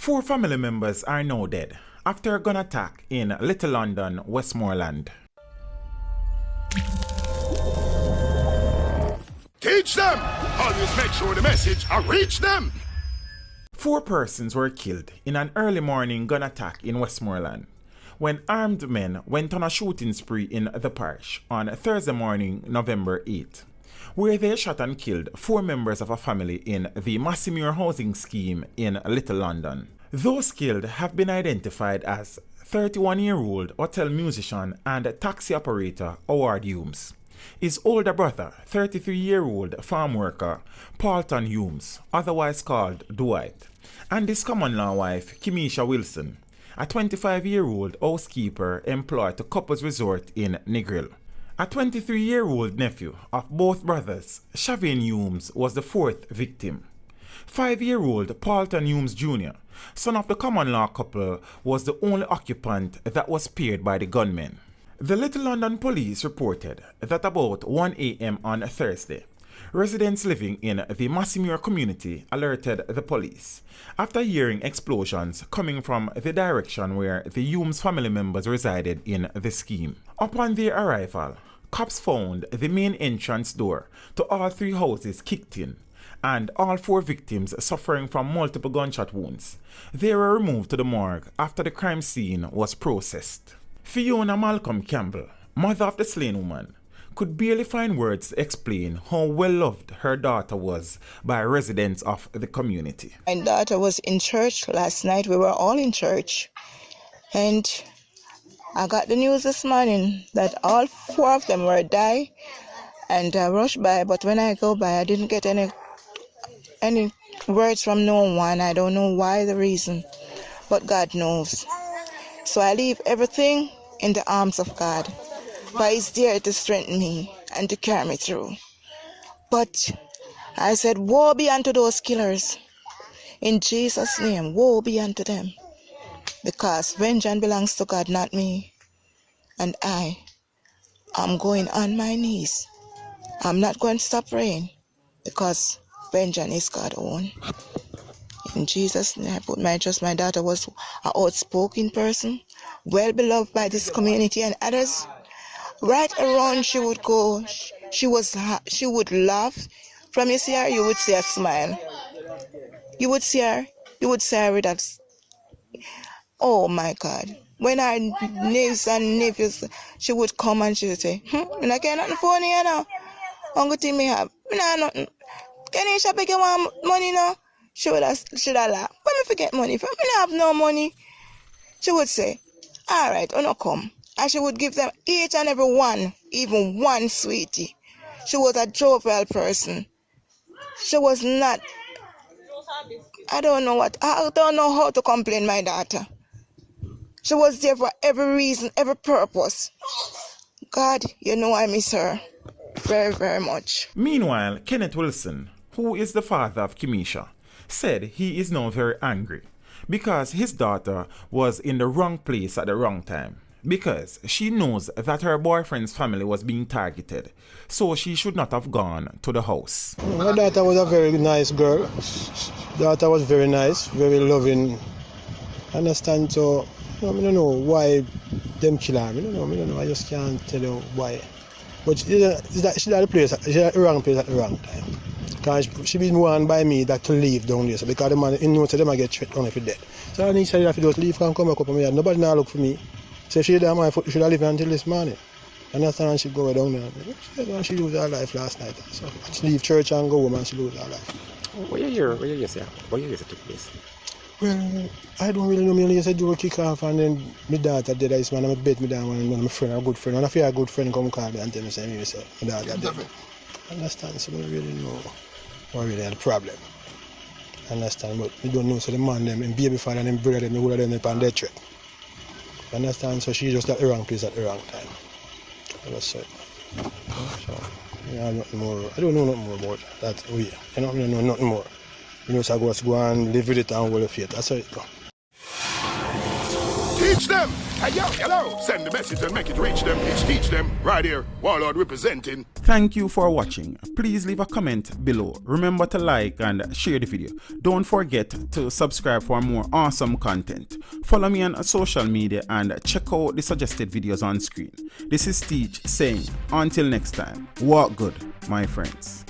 4 family members are now dead after a gun attack in Little London, Westmoreland. Teach them! Always make sure the message will reach them! 4 persons were killed in an early morning gun attack in Westmoreland when armed men went on a shooting spree in the parish on Thursday morning, November 8, where they shot and killed 4 members of a family in the Massimure housing scheme in Little London. Those killed have been identified as 31-year-old hotel musician and taxi operator Howard Humes, his older brother, 33-year-old farm worker Paulton Humes, otherwise called Dwight, and his common-law wife Kimisha Wilson, a 25-year-old housekeeper employed to Couples Resort in Negril. A 23-year-old nephew of both brothers, Shavin Humes, was the 4th victim. 5-year-old Paulton Humes Jr., son of the common-law couple, was the only occupant that was spared by the gunmen. The Little London police reported that about 1 a.m. on Thursday, residents living in the Massimure community alerted the police after hearing explosions coming from the direction where the Humes family members resided in the scheme. Upon their arrival, cops found the main entrance door to all 3 houses kicked in, and all 4 victims suffering from multiple gunshot wounds. They were removed to the morgue after the crime scene was processed. Fiona Malcolm Campbell, mother of the slain woman, could barely find words to explain how well loved her daughter was by residents of the community. My daughter was in church last night. We were all in church. And I got the news this morning that all 4 of them were died. And I rushed by, but when I go by, I didn't get any words from no one. I don't know why, the reason, but God knows. So I leave everything in the arms of God, but He's there to strengthen me and to carry me through. But I said, woe be unto those killers. In Jesus' name, woe be unto them. Because vengeance belongs to God, not me. And I am going on my knees. I'm not going to stop praying, because vengeance is God's own. In Jesus' name, my daughter was an outspoken person, well beloved by this community and others. Right around she would go, she would laugh. From you see her, you would see a smile. You would see her with that. Oh my God. When our nieces and nephews, she would come and she would say, I can't nothing for you now. Only thing me have. I nothing. Can you shop again want money now? She would have laughed. But me forget money from me, I have no money. She would say, all right, I'll come. And she would give them each and every one, even one sweetie. She was a jovial person. She was not, I don't know how to complain my daughter. She was there for every reason, every purpose. God, you know I miss her very, very much. Meanwhile, Kenneth Wilson, who is the father of Kimisha, said he is now very angry because his daughter was in the wrong place at the wrong time, because she knows that her boyfriend's family was being targeted, so she should not have gone to the house. My daughter was a very nice girl. Daughter was very nice, very loving. Understand? So I don't know why them kill her. I don't know. I just can't tell you why. But she's at the wrong place at the wrong time. Because she been warned by me that to leave down there. So because the man knows that they might get threatened on if you're dead. So I need to say that if you just leave and come back up on me. Nobody now look for me. So if she did my foot, she should have lived until this morning. Understand? She go down there. She lose her life last night. So she leave church and go home and she lose her life. What year say took place? Well, I don't really know. Me said do kick off and then my daughter dead. I man, I bet me down one of my friend, a good friend. And I feel a good friend come call me and tell me say my daughter dead. Understand? So I don't really know what really the problem. Understand? But we don't know. So the man them, and baby father and them brother them, who are them upon their trip. Understand? So she just at the wrong place at the wrong time. That's it. So yeah, nothing more. I don't know nothing more about that. I don't know nothing more. So I go and live with it and hold the faith. That's how it goes. Teach them. Hey, yo, hello. Send the message and make it reach them. Teach them. Right here. Warlord representing. Thank you for watching. Please leave a comment below. Remember to like and share the video. Don't forget to subscribe for more awesome content. Follow me on social media and check out the suggested videos on screen. This is Teach saying, until next time, walk good, my friends.